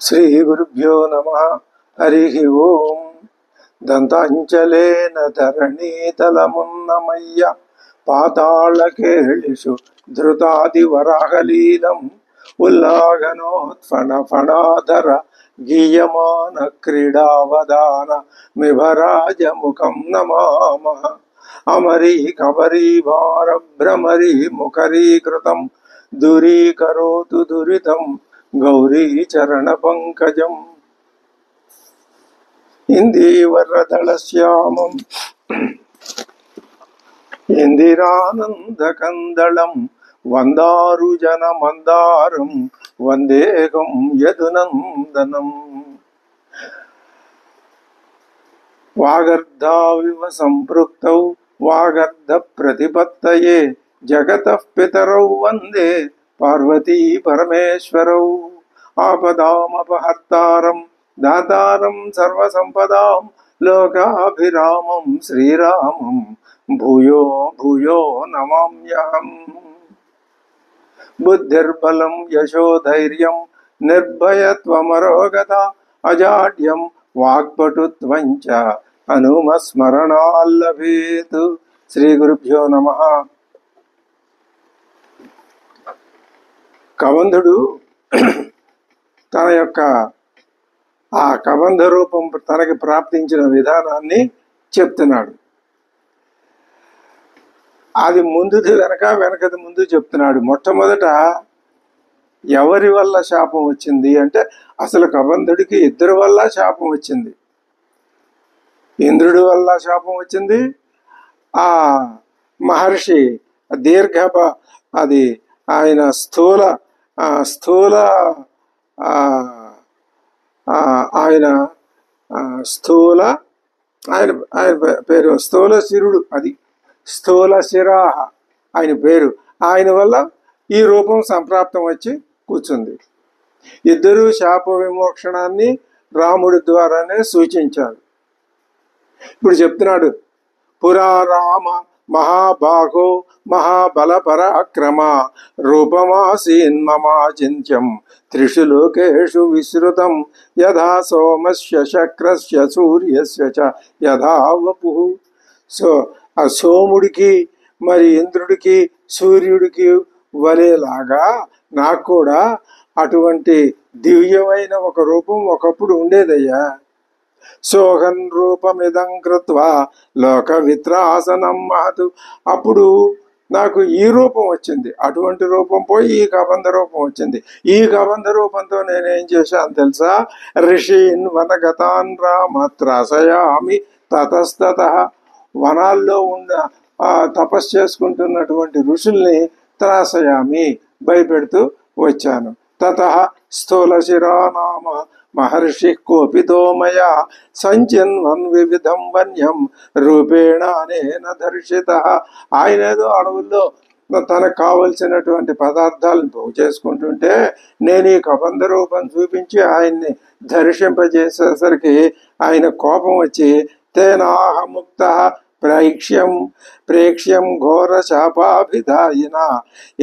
శ్రీ గురుభ్యో నమః. హరి ఓం. దంతాంచలేన ధరణీతలమున్నమయ్య పాతాళకేళిషు ధృతాదివరాహలీలం ఉల్లాఘనోత్ఫణ ఫణాధర గీయమాన క్రీడావదాన మిభరాజముఖం నమామః. అమరీ కబరీ భార భ్రమరీ ముఖరీకృతం దూరీకరోతు దురితం గౌరీ చరణ పంకజం. ఇందీవరదళశ్యామం ఇందిరానందకందళం వందారుజన మందారం వందేహం యదునందనం. వాగర్ధావివ సంపృక్తౌ వాగర్ధ ప్రతిపత్తయే జగతః పితరౌ వందే పార్వతీ పరమేశ్వరౌ. ఆపదామపహర్తారం దాతారం సర్వసంపదాం లోకాభిరామం శ్రీరామం భూయో భూయో నమామ్యహం. బుద్ధిర్బలం యశోధైర్యం నిర్భయత్వమరోగత అజాడ్యం వాక్పటుత్వం చ హనుమస్మరణాల్లభేత్. శ్రీ గురుభ్యో నమః. కబంధుడు తన యొక్క ఆ కబంధ రూపం తనకి ప్రాప్తించిన విధానాన్ని చెప్తున్నాడు. అది ముందుది వెనక, వెనకది ముందు చెప్తున్నాడు. మొట్టమొదట ఎవరి వల్ల శాపం వచ్చింది అంటే, అసలు కబంధుడికి ఇద్దరి వల్ల శాపం వచ్చింది. ఇంద్రుడి వల్ల శాపం వచ్చింది, ఆ మహర్షి దీర్ఘప అది ఆయన స్థూల ఆయన పేరు స్థూల శిరుడు, అది స్థూల శిరాహ ఆయన పేరు. ఆయన వల్ల ఈ రూపం సంప్రాప్తం వచ్చి కూర్చుంది. ఇద్దరూ శాప విమోక్షణాన్ని రాముడి ద్వారానే సూచించారు. ఇప్పుడు చెప్తున్నాడు, పురా రామ మహాబాహో మహాబల పరాక్రమ రూపమాసీన్మమాచింత్యం త్రిషు లోకేషు విశ్రుతం యథా సోమస్య శక్రస్య సూర్యస్య చ యథా వపుః. సో ఆ సోముడికి మరి ఇంద్రుడికి సూర్యుడికి వలేలాగా నాకు కూడా అటువంటి దివ్యమైన ఒక రూపం ఒకప్పుడు ఉండేదయ్యా. సోహన్ రూపమిదం కృత్వా లోక విత్రాసనం మహతు. అప్పుడు నాకు ఈ రూపం వచ్చింది, అటువంటి రూపం పోయి ఈ కబంధ రూపం వచ్చింది. ఈ కబంధ రూపంతో నేనేం చేశాను తెలుసా? ఋషీన్ వనగతాన్ రామత్రాసయామి తతస్తతః. వనాల్లో ఉన్న తపస్సు చేసుకుంటున్నటువంటి ఋషుల్ని త్రాసయామి భయపెడుతూ వచ్చాను. తతః స్థూలశిరా నామ మహర్షి కోపితో మయా సంచిన్వన్ వివిధం వన్యం రూపేణ అనేన దర్శితః. ఆయన ఏదో అడవుల్లో తనకు కావలసినటువంటి పదార్థాలను పోగు చేసుకుంటుంటే నేను ఈ కబంధ రూపం చూపించి ఆయన్ని దర్శింపజేసేసరికి ఆయన కోపం వచ్చి తేనాహముక్త ప్రేక్ష్యం ఘోర శాపాభిధాయిన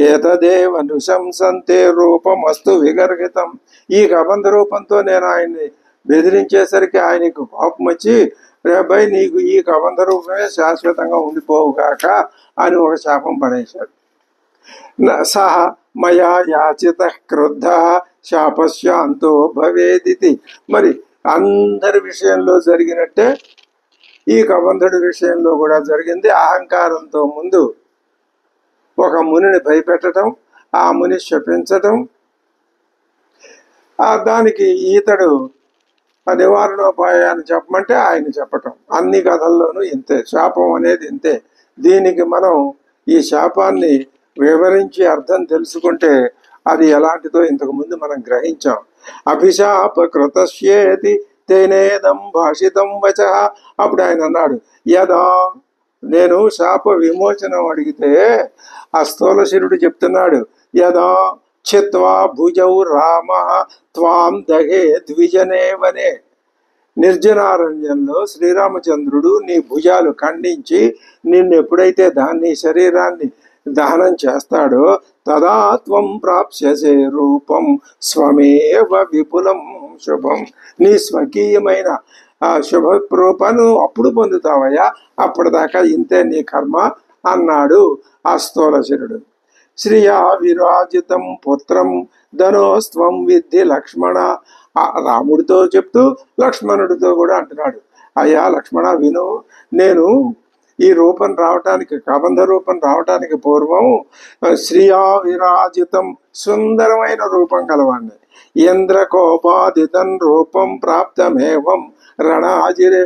ఏతదేవ నుశంసంతే రూపమస్తు విగర్హితం. ఈ కబంధ రూపంతో నేను ఆయన్ని బెదిరించేసరికి ఆయనకు కోపం వచ్చి, రేపై నీకు ఈ కబంధ రూపమే శాశ్వతంగా ఉండిపోవుగాక అని ఒక శాపం పడేశాడు. సహ మయా యాచిత క్రుద్ధ శాపశాంతో భవేదితి. మరి అందరి విషయంలో జరిగినట్టే ఈ కబంధుడి విషయంలో కూడా జరిగింది. అహంకారంతో ముందు ఒక మునిని భయపెట్టడం, ఆ ముని శపించటం, దానికి ఈతడు నివారణోపాయాన్ని చెప్పమంటే ఆయన చెప్పటం. అన్ని కథల్లోనూ ఇంతే, శాపం అనేది ఇంతే. దీనికి మనం ఈ శాపాన్ని వివరించి అర్థం తెలుసుకుంటే అది ఎలాంటిదో ఇంతకు ముందు మనం గ్రహించాం. అభిశాప కృతస్యేతి తేనేదం భాషితం వచ. అప్పుడు ఆయన అన్నాడు, యదా నేను శాప విమోచనం అడిగితే ఆ స్థూలశిరుడు చెప్తున్నాడు, యదా చిత్వా భుజౌ రామ త్వాం దహే ద్విజనే వనే. నిర్జనారణ్యంలో శ్రీరామచంద్రుడు నీ భుజాలు ఖండించి నిన్ను ఎప్పుడైతే దాన్ని శరీరాన్ని దహనం చేస్తాడో తదా త్వం ప్రాప్స్యసే రూపం స్వమేవ విపులం శుభం. నీ స్వకీయమైన ఆ శుభ రూపాన్ని అప్పుడు పొందుతావయ్యా, అప్పటిదాకా ఇంతే నీ కర్మ అన్నాడు ఆ స్థూలశిరుడు. శ్రియా విరాజితం పుత్రం ధనోస్త్వం విద్ధి లక్ష్మణ. ఆ రాముడితో చెప్తూ లక్ష్మణుడితో కూడా అంటున్నాడు, అయ్యా లక్ష్మణ విను, నేను ఈ రూపం రావటానికి, కబంధ రూపం రావటానికి పూర్వం శ్రియా విరాజితం సుందరమైన రూపం కలవాడిని. ఇంద్రకోపాదితం రూపం ప్రాప్తమేవం రణాజిరే.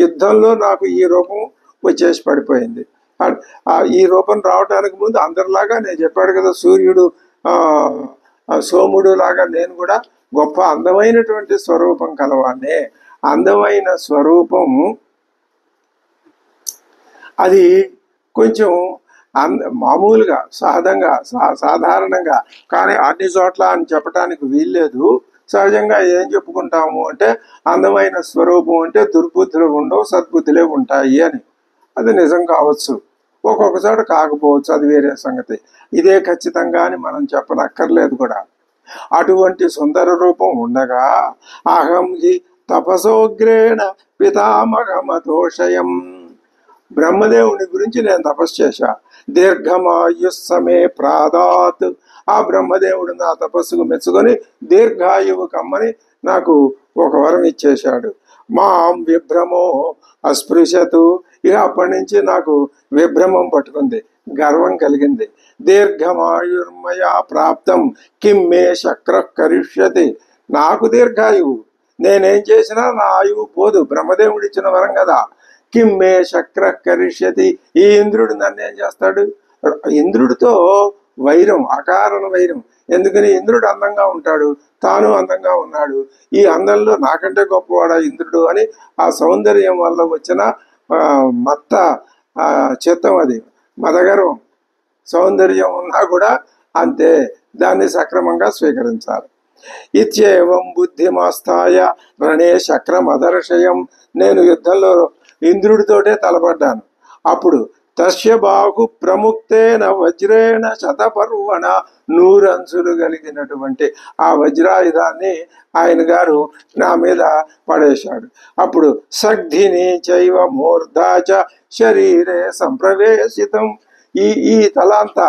యుద్ధంలో నాకు ఈ రూపం వచ్చేసి పడిపోయింది. ఈ రూపం రావడానికి ముందు అందరిలాగా నేను చెప్పాడు కదా, సూర్యుడు సోముడు లాగా నేను కూడా గొప్ప అందమైనటువంటి స్వరూపం కలవాడినే. అందమైన స్వరూపం అది కొంచెం మామూలుగా సాధారణంగా కానీ అన్ని చోట్ల అని చెప్పడానికి వీల్లేదు. సహజంగా ఏం చెప్పుకుంటాము అంటే అందమైన స్వరూపం అంటే దుర్బుద్ధులు ఉండవు, సద్బుద్ధులే ఉంటాయి అని. అది నిజం కావచ్చు, ఒక్కొక్కసారి కాకపోవచ్చు, అది వేరే సంగతి. ఇదే ఖచ్చితంగా అని మనం చెప్పనక్కర్లేదు కూడా. అటువంటి సుందర రూపం ఉండగా అహం హి తపసోగ్రేణ పితామహమతోషయం. బ్రహ్మదేవుని గురించి నేను తపస్సు చేశా. దీర్ఘమాయుస్సమే ప్రాదాత్. ఆ బ్రహ్మదేవుడు నా తపస్సుకు మెచ్చుకొని దీర్ఘాయువు కమ్మని నాకు ఒక వరం ఇచ్చేశాడు. మాం విభ్రమో అస్పృశతు. ఇక అప్పటి నుంచి నాకు విభ్రమం పట్టుకుంది, గర్వం కలిగింది. దీర్ఘమాయుర్మయా ప్రాప్తం కిం మే శక్ర కరిష్యతి. నాకు దీర్ఘాయువు, నేనేం చేసినా నా ఆయువు పోదు, బ్రహ్మదేవుడు ఇచ్చిన వరం కదా. కిం మే శక్ర కరిష్యతి. ఈ ఇంద్రుడు నన్ను ఏం చేస్తాడు? ఇంద్రుడితో వైరం, అకారణ వైరం. ఎందుకని? ఇంద్రుడు అందంగా ఉంటాడు, తాను అందంగా ఉన్నాడు. ఈ అందంలో నాకంటే గొప్పవాడా ఇంద్రుడు అని ఆ సౌందర్యం వల్ల వచ్చిన మత్త చిత్తం, అది మదగర్వం. సౌందర్యం ఉన్నా కూడా అంతే, దాన్ని సక్రమంగా స్వీకరించాలి. ఇత్యేవం బుద్ధిమాస్తాయ రణే శక్రమదర్శయం. నేను యుద్ధంలో ఇంద్రుడితోటే తలపడ్డాను. అప్పుడు తస్య బాహు ప్రముక్తేన వజ్రేణ శతపర్వణ. 100 అంచులు కలిగినటువంటి ఆ వజ్రాయుధాన్ని ఆయన గారు నా మీద పడేశాడు. అప్పుడు సగ్ధిని చైవ మూర్ధాచ శరీరే సంప్రవేశితం. ఈ తల అంతా,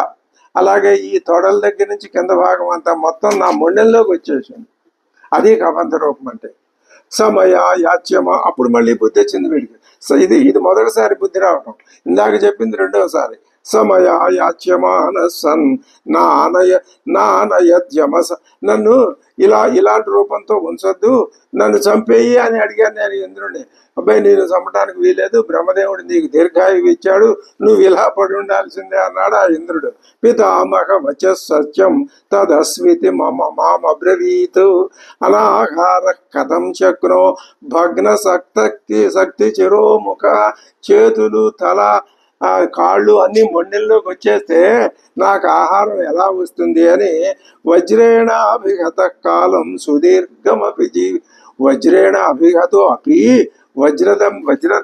అలాగే ఈ తొడల దగ్గర నుంచి కింద భాగం అంతా మొత్తం నా మొండెల్లోకి వచ్చేసింది. అది కబంధ రూపం అంటే. సమయ యాచ్యమ. అప్పుడు మళ్ళీ బుద్ధి వచ్చింది వీడికి. ఇది మొదటిసారి బుద్ధి రావటం, ఇందాక చెప్పింది రెండవసారి. సమయ యాచ్యమాన సన్ నానయద్యమస. నన్ను ఇలాంటి రూపంతో ఉంచొద్దు, నన్ను చంపేయి అని అడిగాను నేను ఇంద్రుడిని. అబ్బాయి నేను చంపడానికి వీలేదు, బ్రహ్మదేవుడు నీకు దీర్ఘాయువు ఇచ్చాడు, నువ్వు ఇలా పడి ఉండాల్సిందే అన్నాడు ఆ ఇంద్రుడు. పితామహ వచ సత్యం తదస్వితి మామబ్రవీత్. అనాహార కథం చక్రో భగ్న శక్తి చిరోముఖ. చేతులు, తల, కాళ్ళు అన్ని మొండెల్లోకి వచ్చేస్తే నాకు ఆహారం ఎలా వస్తుంది అని వజ్రేణ అభిగత కాలం సుదీర్ఘమపి వజ్రేణ అభిగతో అపి. వజ్ర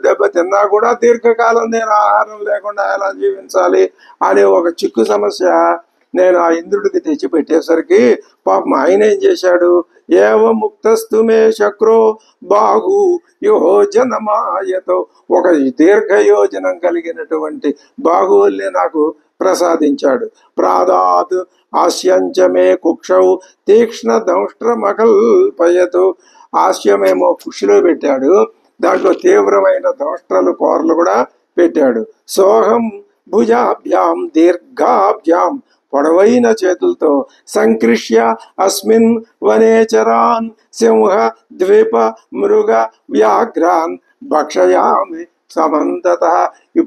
దెబ్బ తిన్నా కూడా దీర్ఘకాలం నేను ఆహారం లేకుండా ఎలా జీవించాలి అనే ఒక చిక్కు సమస్య నేను ఆ ఇంద్రుడికి తెచ్చి పెట్టేసరికి పాపం ఆయన ఏం చేశాడు? ఏవ ముక్తస్తు మే శక్రో బాహు యోజనమాయతో. ఒక దీర్ఘయోజనం కలిగినటువంటి బాహువుల్ని నాకు ప్రసాదించాడు. ప్రాదాత్ ఆస్యంచమే కుక్షౌ తీక్ష్ణ దంష్ట్రమకల్పయతు. ఆస్యమేమో కుక్షిలో పెట్టాడు, దాంట్లో తీవ్రమైన దంష్ట్రలు, కోరలు కూడా పెట్టాడు. సోహం భుజాభ్యాం దీర్ఘాభ్యాం. పొడవైన చేతులతో సంకృష్య అస్మిన్ వనేచరాన్ సింహ ద్వీప మృగ వ్యాఘ్రాన్ భక్షయామి సమంతత. ఈ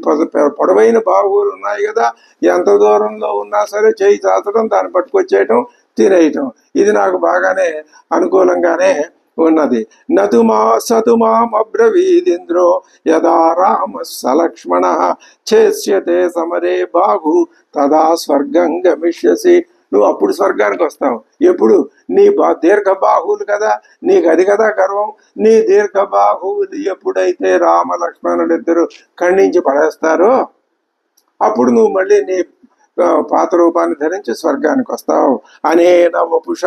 పొడవైన బాహువులు ఉన్నాయి కదా, ఎంత దూరంలో ఉన్నా సరే చేయి చాచడం, దాన్ని పట్టుకొచ్చేయటం, తినేయటం. ఇది నాకు బాగానే అనుకూలంగానే ఉన్నది. నతుమా సతుమాబ్రవీదింద్రో యదా రామ సలక్ష్మణ చేస్యతే సమరే బాహు తదా స్వర్గం గమిష్యసి. నువ్వు అప్పుడు స్వర్గానికి వస్తావు. ఎప్పుడు? నీ దీర్ఘ బాహువులు కదా, నీకు అది కదా గర్వం. నీ దీర్ఘ బాహువులు ఎప్పుడైతే రామ లక్ష్మణులిద్దరూ ఖండించి పడేస్తారో అప్పుడు నువ్వు మళ్ళీ నీ పాత రూపాన్ని ధరించి స్వర్గానికి వస్తావు. అనేన వపుష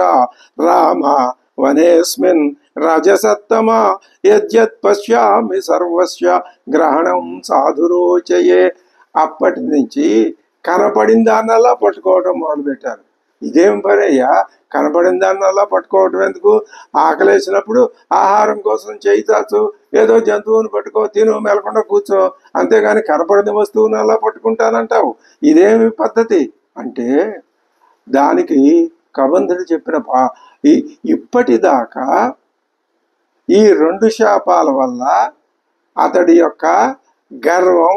రామ వనేస్మిన్ రజసత్తమ యద్యత్ పశ్యామి సర్వస్య గ్రహణం సాధురోచయే. అప్పటి నుంచి కనపడిన దాన్నల్లా పట్టుకోవడం మొదలుపెట్టారు. ఇదేం పని అయ్యా, కనపడిన దాన్నల్లా పట్టుకోవటం ఎందుకు? ఆకలేసినప్పుడు ఆహారం కోసం చేయి చాచు, ఏదో జంతువుని పట్టుకో, తిను, మెలకుండా కూర్చో, అంతేగాని కనపడిన వస్తువుని అలా పట్టుకుంటానంటావు, ఇదేమి పద్ధతి అంటే? దానికి కబంధుడు చెప్పిన ఇప్పటిదాకా ఈ 2 శాపాల వల్ల అతడి యొక్క గర్వం,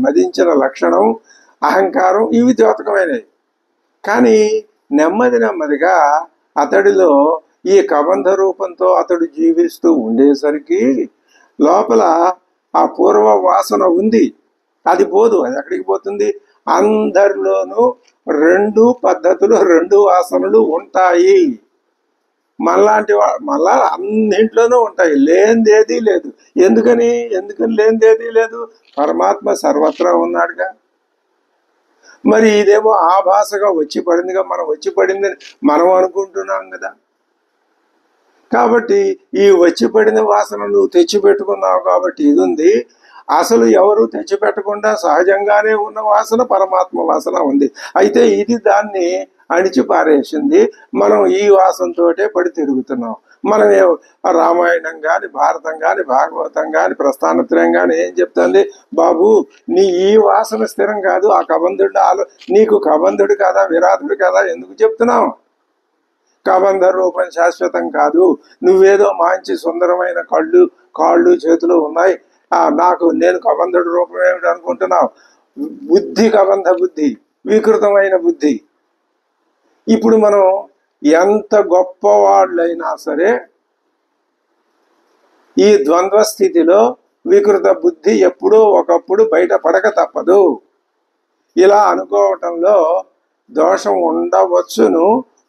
మదించిన లక్షణం, అహంకారం ఇవి ద్యోతకమైనవి. కానీ నెమ్మదిగా అతడిలో ఈ కబంధ రూపంతో అతడు జీవిస్తూ ఉండేసరికి లోపల ఆ పూర్వ వాసన ఉంది, అది పోదు. అది ఎక్కడికి పోతుంది? అందరిలోనూ 2 పద్ధతులు, 2 వాసనలు ఉంటాయి. మళ్ళా అన్నింట్లోనూ ఉంటాయి, లేనిదేది లేదు. ఎందుకని లేనిదేది లేదు? పరమాత్మ సర్వత్రా ఉన్నాడుగా. మరి ఇదేమో ఆ భాషగా వచ్చి పడిందిగా, మనం వచ్చి పడిందని మనం అనుకుంటున్నాం కదా. కాబట్టి ఈ వచ్చి పడిన వాసన నువ్వు తెచ్చిపెట్టుకున్నావు కాబట్టి ఇది ఉంది. అసలు ఎవరు తెచ్చిపెట్టకుండా సహజంగానే ఉన్న వాసన పరమాత్మ వాసన ఉంది. అయితే ఇది దాన్ని అణిచిపారేసింది. మనం ఈ వాసనతోటే పడి తిరుగుతున్నాం. మనం రామాయణం కానీ, భారతం కానీ, భాగవతం కానీ, ప్రస్థానత్రయం కానీ ఏం చెప్తుంది? బాబు, నీ ఈ వాసన స్థిరం కాదు, ఆ కబంధుడు నీకు కబంధుడు కదా, విరాధుడు కదా, ఎందుకు చెప్తున్నావు? కబంధ రూపం శాశ్వతం కాదు. నువ్వేదో మంచి సుందరమైన కాళ్ళు చేతులు ఉన్నాయి, నేను కబంధుడు రూపం ఏమిటి అనుకుంటున్నావు? బుద్ధి కబంధ బుద్ధి, వికృతమైన బుద్ధి. ఇప్పుడు మనం ఎంత గొప్పవాళ్ళైనా సరే ఈ ద్వంద్వ స్థితిలో వికృత బుద్ధి ఎప్పుడో ఒకప్పుడు బయటపడక తప్పదు. ఇలా అనుకోవటంలో దోషం ఉండవచ్చును,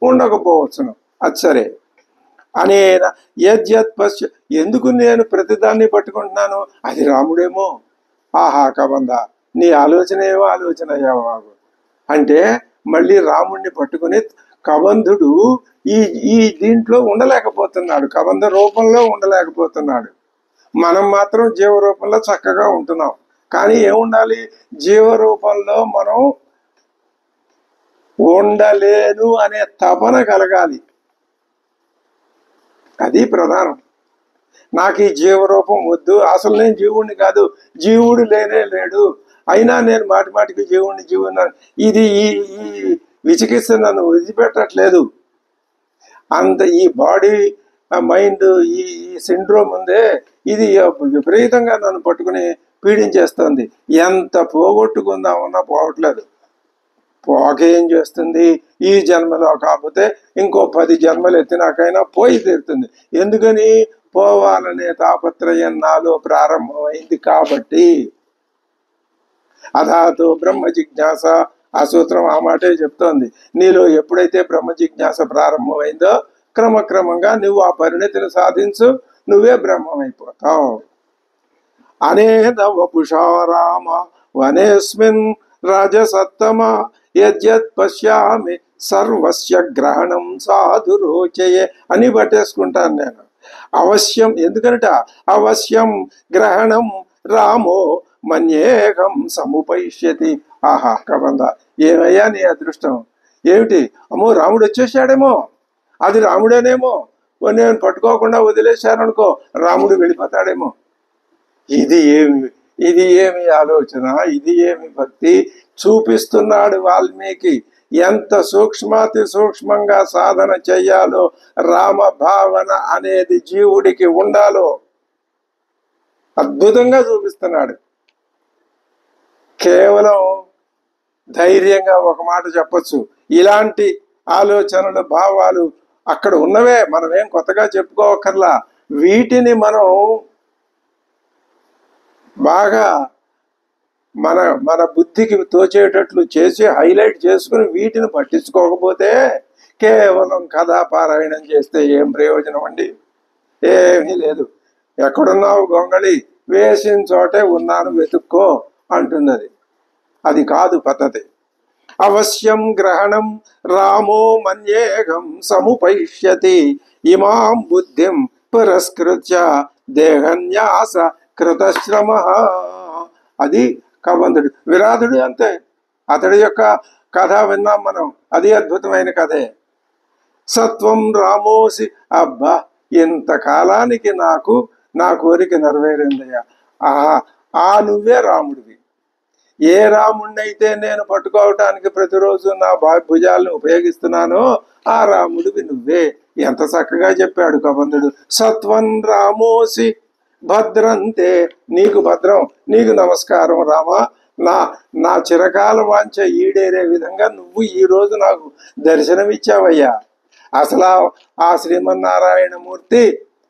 ఉండకపోవచ్చును, అది సరే. అనేన యద్యత్ పశ్య, ఎందుకు నేను ప్రతిదాన్ని పట్టుకుంటున్నాను? అది రాముడేమో. ఆహా కబంధ, నీ ఆలోచన ఏమో ఆలోచన అయ్యావు అంటే మళ్ళీ రాముడిని పట్టుకుని కబంధుడు ఈ దీంట్లో ఉండలేకపోతున్నాడు, కబంధ రూపంలో ఉండలేకపోతున్నాడు. మనం మాత్రం జీవ రూపంలో చక్కగా ఉంటున్నాం. కానీ ఏముండాలి? జీవ రూపంలో మనం ఉండలేను అనే తపన కలగాలి, అది ప్రధానం. నాకు ఈ జీవరూపం వద్దు, అసలు నేను జీవుణ్ణి కాదు, జీవుడు లేనే లేడు, అయినా నేను మాటికి జీవుడిని ఇది ఈ విచికిత్స నన్ను విడిచిపెట్టట్లేదు. ఈ బాడీ మైండ్ ఈ సిండ్రోమ్ ఉందే, ఇది విపరీతంగా నన్ను పట్టుకుని పీడించేస్తుంది. ఎంత పోగొట్టుకుందామన్నా పోవట్లేదు. పోకేం చేస్తుంది? ఈ జన్మలో కాకపోతే ఇంకో 10 జన్మలు ఎత్తినాకైనా పోయి తీరుతుంది. ఎందుకని? పోవాలనే తాపత్రయం నాలో ప్రారంభమైంది కాబట్టి. అథాతో బ్రహ్మ జిజ్ఞాస, ఆ సూత్రం ఆ మాటే చెప్తోంది. నీలో ఎప్పుడైతే బ్రహ్మ జిజ్ఞాస ప్రారంభమైందో క్రమక్రమంగా నువ్వు ఆ పరిణతిని సాధించు, నువ్వే బ్రహ్మమైపోతావు. అనేన వపుషా రామ వనేస్మిన్ రాజసత్తమ యద్యత్ పశ్యామి సర్వస్య గ్రహణం సాధురోచయే అని పట్టేసుకుంటాను నేను. అవశ్యం, ఎందుకంట అవశ్యం గ్రహణం రామో మన్యేహం సముపైష్యతి. ఆహా కబంధ, ఏమయ్యా నీ అదృష్టం ఏమిటి? అమ్మో రాముడు వచ్చేసాడేమో, అది రాముడేనేమో, నేను పట్టుకోకుండా వదిలేశాననుకో రాముడు వెళ్ళిపోతాడేమో. ఇది ఏమి ఆలోచన, ఇది ఏమి భక్తి చూపిస్తున్నాడు వాల్మీకి. ఎంత సూక్ష్మాతి సూక్ష్మంగా సాధన చెయ్యాలో, రామ భావన అనేది జీవుడికి ఉండాలో అద్భుతంగా చూపిస్తున్నాడు. కేవలం ధైర్యంగా ఒక మాట చెప్పచ్చు, ఇలాంటి ఆలోచనలు, భావాలు అక్కడ ఉన్నవే, మనమేం కొత్తగా చెప్పుకోవక్కర్లా. వీటిని మనం బాగా మన బుద్ధికి తోచేటట్లు చేసి హైలైట్ చేసుకుని వీటిని పట్టించుకోకపోతే కేవలం కథాపారాయణం చేస్తే ఏం ప్రయోజనం అండి? ఏమీ లేదు. ఎక్కడున్నావు గొంగళి, వేసిన చోటే ఉన్నాను వెతుక్కో అంటున్నది. అది కాదు పద్ధతి. అవశ్యం గ్రహణం రామో మన్యేహం సముపైష్యతి ఇమాం బుద్ధిం పురస్కృత్య దేహన్యాస కృతశ్రమ. అది కబంధుడు. విరాధుడు అంతే, అతడి యొక్క కథ విన్నాం మనం, అది అద్భుతమైన కథే. సత్వం రామోసి, అబ్బా ఇంతకాలానికి నాకు నా కోరిక నెరవేరిందయ్యా. ఆహా, నువ్వే రాముడివి. ఏ రాముడినైతే నేను పట్టుకోవటానికి ప్రతిరోజు నా భుజాలను ఉపయోగిస్తున్నానో ఆ రాముడివి నువ్వే. ఎంత చక్కగా చెప్పాడు కబంధుడు. సత్వం రామోసి భద్రంతే, నీకు భద్రం, నీకు నమస్కారం రామా. నా చిరకాల వాంఛ ఈడేరే విధంగా నువ్వు ఈ రోజు నాకు దర్శనమిచ్చావయ్యా. అసలు ఆ శ్రీమన్నారాయణమూర్తి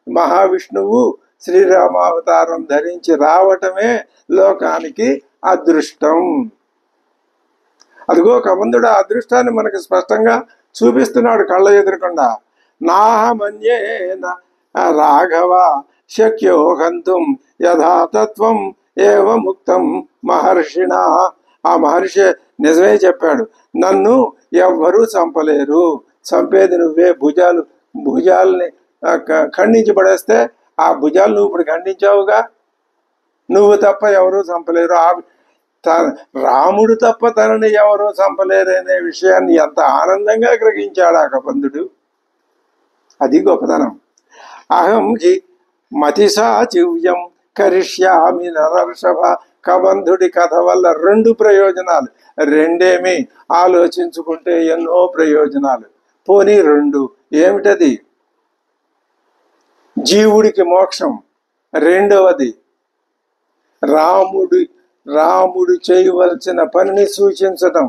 మహావిష్ణువు శ్రీరామావతారం ధరించి రావటమే లోకానికి అదృష్టం. అదిగో కబంధుడు ఆ అదృష్టాన్ని మనకి స్పష్టంగా చూపిస్తున్నాడు కళ్ళ ఎదురకుండా. నాహమన్యేన రాఘవ శక్యో హంతుం యథాతత్వం ఏవ ముక్తం మహర్షిణ. ఆ మహర్షి నిజమే చెప్పాడు, నన్ను ఎవ్వరూ చంపలేరు, చంపేది నువ్వే. భుజాలని ఖండించి పడేస్తే ఆ భుజాలు నువ్వు ఇప్పుడు ఖండించావుగా, నువ్వు తప్ప ఎవరూ చంపలేరు. రాముడు తప్ప తనని ఎవరూ చంపలేరనే విషయాన్ని ఎంత ఆనందంగా గ్రహించాడు ఆ కబంధుడు. అది గొప్పతనం. అహం హి మతిసాచివ్యం కరిష్యామి నరర్షభ. కబంధుడి కథ వల్ల 2 ప్రయోజనాలు, రెండేమి ఆలోచించుకుంటే ఎన్నో ప్రయోజనాలు. పోనీ 2 ఏమిటది? జీవుడికి మోక్షం, రెండవది రాముడు చేయవలసిన పనిని సూచించటం,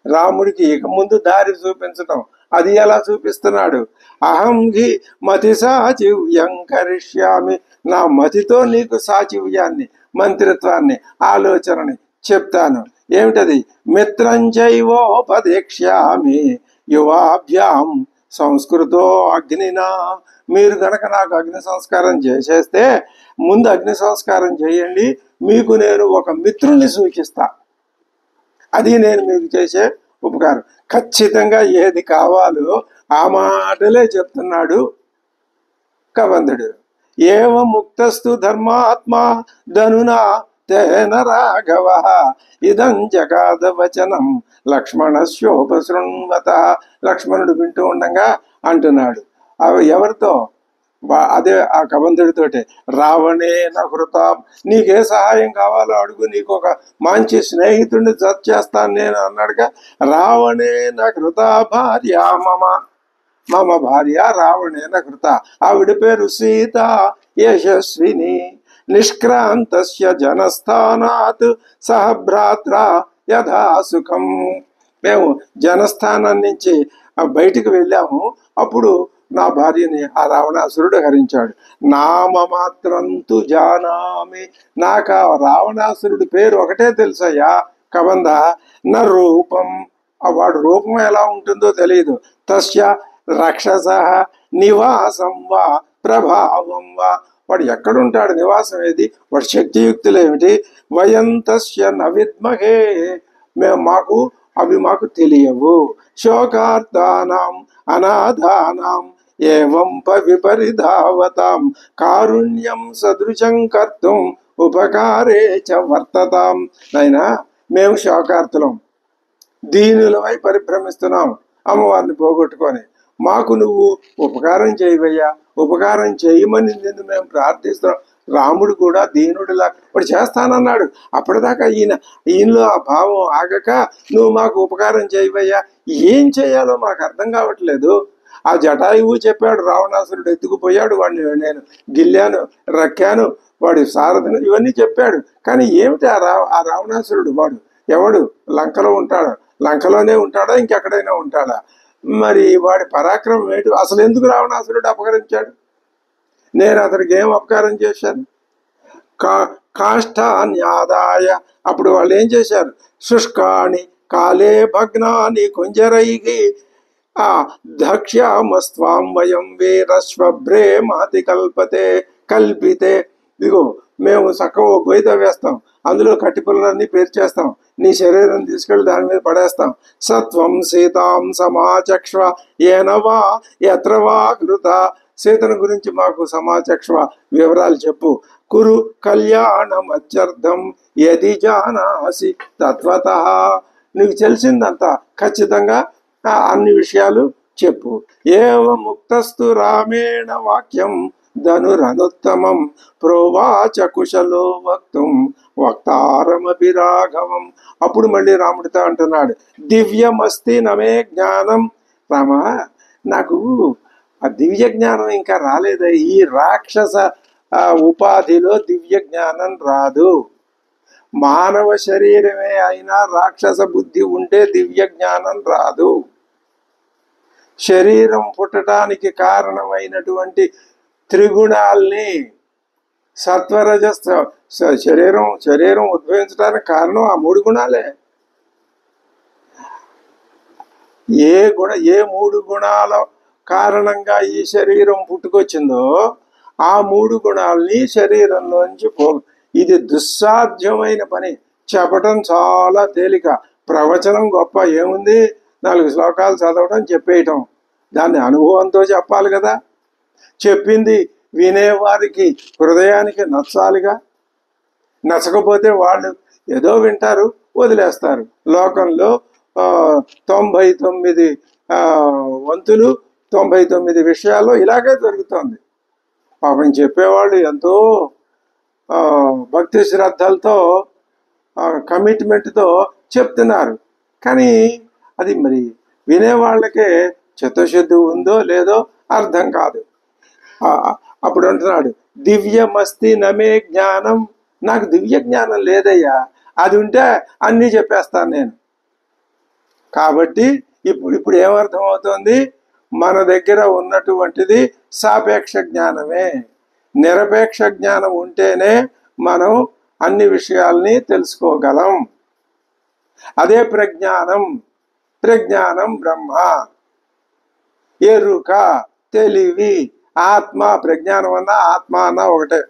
రాముడికి ఇక ముందు దారి చూపించటం. అది ఎలా చూపిస్తున్నాడు? అహం హి మతి సాచివ్యం కరిష్యామి, నా మతితో నీకు సాచివ్యాన్ని, మంత్రిత్వాన్ని, ఆలోచనని చెప్తాను. ఏమిటది? మిత్రం చైవోపదేక్ష్యామి యువాభ్యాం సంస్కృతో అగ్నినా. మీరు గనక నాకు అగ్ని సంస్కారం చేసేస్తే, ముందు అగ్ని సంస్కారం చేయండి, మీకు నేను ఒక మిత్రుని సూచిస్తా. అది నేను మీకు చేసే ఉపకారం. ఖచ్చితంగా ఏది కావాలో ఆ మాటలే చెప్తున్నాడు కబంధుడు. ఏవ ముక్తస్తు ధర్మాత్మా ధనునా తేన రాఘవ ఇదం జగాద వచనం లక్ష్మణస్యోపశృణ్వత. లక్ష్మణుడు వింటూ ఉండగా అంటున్నాడు, అవి ఎవరితో? అదే ఆ కబంధుడితోటే. రావణేన హృతాం, నీకే సహాయం కావాలో అడుగు, నీకు ఒక మంచి స్నేహితుడిని జత చేస్తాను నేను అన్నాడుగా. రావణేన హృత భార్య మమ భార్య రావణేన హృత. ఆవిడ పేరు సీత, యశస్విని. నిష్క్రాంతస్య జనస్థానాత్ సహ భ్రాత్ర యథా సుఖం. మేము జనస్థానం నుంచి బయటికి వెళ్ళాము, అప్పుడు నా భార్యని ఆ రావణాసురుడు హరించాడు. నామ మాత్రం తు జానామి, నాకు ఆ రావణాసురుడి పేరు ఒకటే తెలుసయ్యా కబంధ. నా రూపం, వాడు రూపం ఎలా ఉంటుందో తెలియదు. తస్య రక్షస నివాసం వా ప్రభావం వా, వాడు ఎక్కడుంటాడు, నివాసం ఏది, వాడి శక్తియుక్తులు ఏమిటి. వయం తస్య న విద్మహే, మాకు తెలియవు. శోకార్తానాం అనాథానాం ఏవం విపరిధావతాం కారుణ్యం సదృశం కర్తుం ఉపకారే చ వర్తతాం. నైనా మేము శోకార్తులం, దీనులమై పరిభ్రమిస్తున్నాం అమ్మవారిని పోగొట్టుకొని. మాకు నువ్వు ఉపకారం చేయవయ్యా, ఉపకారం చేయమని నిన్ను మేము ప్రార్థిస్తున్నాం. రాముడు కూడా దీనుడిలా వాడు చేస్తానన్నాడు. అప్పటిదాకా ఈయనలో ఆ భావం ఆగక నువ్వు మాకు ఉపకారం చేయవయ్యా, ఏం చేయాలో మాకు అర్థం కావట్లేదు. ఆ జటాయువు చెప్పాడు, రావణాసురుడు ఎత్తుకుపోయాడు, వాడిని నేను గిల్లాను, రక్కాను, వాడి సారథిని, ఇవన్నీ చెప్పాడు. కానీ ఏమిటి ఆ రావణాసురుడు? వాడు ఎవడు? లంకలో ఉంటాడు, లంకలోనే ఉంటాడా, ఇంకెక్కడైనా ఉంటాడా? మరి వాడి పరాక్రమం ఏంటి? అసలు ఎందుకు రావణాసురుడు అపహరించాడు? నేను అతనికి ఏం అపకారం చేశాను? కాష్టాన్యాదాయ, అప్పుడు వాళ్ళు ఏం చేశారు? శుష్కాని కాలే భగ్నాని కుంజరైకి దక్ష్యామస్వాం వయం వీరస్వభ్రే మహతి కల్పితే. ఇదిగో మేము చక్కగా గొయ్యితో వేస్తాం, అందులో కట్టి పుల్లలన్నీ పేర్చేస్తాం, నీ శరీరం తీసుకెళ్లి దాని మీద పడేస్తాం. సత్వం సీతాం సమాచక్ష్వ ఏనవా ఎత్రవా కృత. సీతను గురించి మాకు సమాచక్ష్వ వివరాలు చెప్పు. కురు కళ్యాణం అత్యర్థం యది జానాసి తత్వతః. నీకు తెలిసిందంతా ఖచ్చితంగా అన్ని విషయాలు చెప్పు. ఏవ ముక్తస్తు రామేణ వాక్యం ధనురనుత్తమం ప్రోవాచ కుశలో వక్తుం వక్తారమపి రాఘవం. అప్పుడు మళ్ళీ రాముడితో అంటున్నాడు, దివ్యమస్తి నమే జ్ఞానం. రామ, నాకు ఆ దివ్య జ్ఞానం ఇంకా రాలేదా? ఈ రాక్షస ఉపాధిలో దివ్య జ్ఞానం రాదు. మానవ శరీరమే అయినా రాక్షస బుద్ధి ఉంటే దివ్య జ్ఞానం రాదు. శరీరం పుట్టడానికి కారణమైనటువంటి త్రిగుణాల్ని సత్వరజ శరీరం ఉద్భవించడానికి కారణం ఆ 3 గుణాలే. ఏ 3 గుణాల కారణంగా ఈ శరీరం పుట్టుకొచ్చిందో ఆ 3 గుణాలని శరీరంలోంచి ఇది దుస్సాధ్యమైన పని. చెప్పటం చాలా తేలిక, ప్రవచనం గొప్ప. ఏముంది, 4 శ్లోకాలు చదవడం, చెప్పేయటం. దాన్ని అనుభవంతో చెప్పాలి కదా. చెప్పింది వినేవారికి హృదయానికి నచ్చాలిగా. నచ్చకపోతే వాళ్ళు ఏదో వింటారు, వదిలేస్తారు. లోకంలో 99 వంతులు 99 విషయాల్లో ఇలాగే జరుగుతోంది. పాపం చెప్పేవాళ్ళు ఎంతో భక్తి శ్రద్ధలతో కమిట్మెంట్తో చెప్తున్నారు, కానీ అది మరి వినేవాళ్ళకే చిత్తశుద్ధి ఉందో లేదో అర్థం కాదు. అప్పుడు అంటున్నాడు, దివ్యమస్తి నమే జ్ఞానం. నాకు దివ్య జ్ఞానం లేదయ్యా, అది ఉంటే అన్నీ చెప్పేస్తాను నేను. కాబట్టి ఇప్పుడు ఏమర్థం అవుతుంది, మన దగ్గర ఉన్నటువంటిది సాపేక్ష జ్ఞానమే. నిరపేక్ష జ్ఞానం ఉంటేనే మనం అన్ని విషయాల్ని తెలుసుకోగలం. అదే ప్రజ్ఞానం. ప్రజ్ఞానం బ్రహ్మ, ఎరుక, తెలివి, ఆత్మ. ప్రజ్ఞానం అన్నా ఆత్మ అన్నా ఒకటే.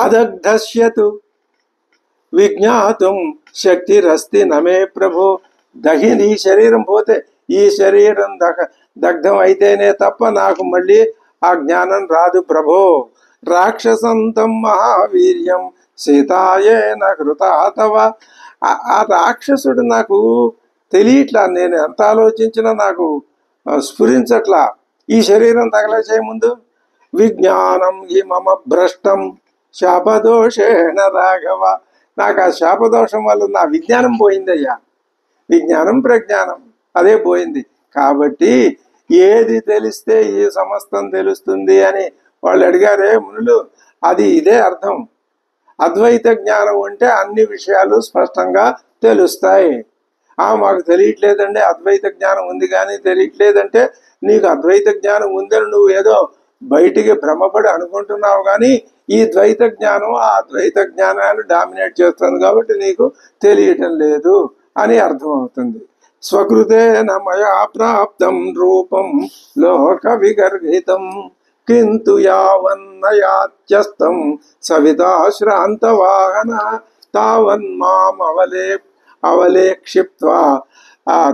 అదగ్ధస్యతు విజ్ఞాతుం శక్తిరస్తి నమే ప్రభో. ఈ శరీరం పోతే, ఈ శరీరం దగ్ధం అయితేనే తప్ప నాకు మళ్ళీ ఆ జ్ఞానం రాదు ప్రభో. రాక్షసంతం మహావీర్యం సీతాయేన కృతాతవ. ఆ రాక్షసుడు నాకు తెలియట్లా, నేను ఎంత ఆలోచించినా నాకు స్ఫురించట్లా. ఈ శరీరం తగలేసే ముందు విజ్ఞానం ఈ మమ భ్రష్టం శాపదోషేణ రాఘవ. నాకు ఆ శాపదోషం వల్ల నా విజ్ఞానం పోయిందయ్యా. విజ్ఞానం ప్రజ్ఞానం అదే పోయింది. కాబట్టి ఏది తెలిస్తే ఈ సమస్తం తెలుస్తుంది అని వాళ్ళు అడిగారే మునులు, అది ఇదే అర్థం. అద్వైత జ్ఞానం ఉంటే అన్ని విషయాలు స్పష్టంగా తెలుస్తాయి. మాకు తెలియట్లేదండి, అద్వైత జ్ఞానం ఉంది కానీ తెలియట్లేదంటే, నీకు అద్వైత జ్ఞానం ఉందని నువ్వు ఏదో బయటికి భ్రమపడి అనుకుంటున్నావు, కానీ ఈ ద్వైత జ్ఞానం ఆ అద్వైత జ్ఞానాన్ని డామినేట్ చేస్తుంది కాబట్టి నీకు తెలియటం లేదు అని అర్థం అవుతుంది. స్వకృతేన మయా ప్రాప్తం రూపం లోక విగర్హితం కింతు యావన్నయాత్యస్తం సవితాశ్రాంత వాహన తావన్మాం అవలేక్షిప్త్వా